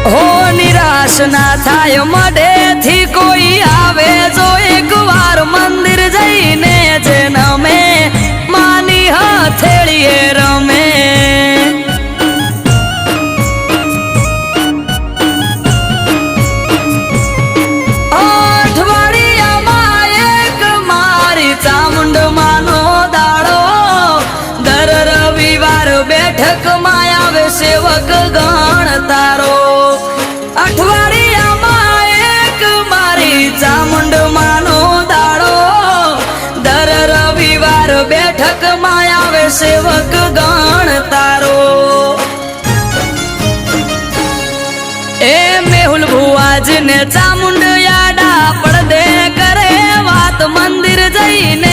હો નિરાશ ના થાય મઢેથી કોઈ આવે જો એક વાર મંદિર જઈને જન્મે માની હથેળીએ રમે અઠવાડિયામાં એક મારી ચામુંડ માનો દાડો દર રવિવાર બેઠકમાં આવે સેવક ગણ તારો અઠવાડિયામાં એક મારી ચામુંડ માનો દાડો દર રવિવાર બેઠકમાં આવે સેવક ગણ તારો એ મેહુલ ભુવાજીને ચામુંડ યાડા પડદે કરે વાત મંદિર જઈને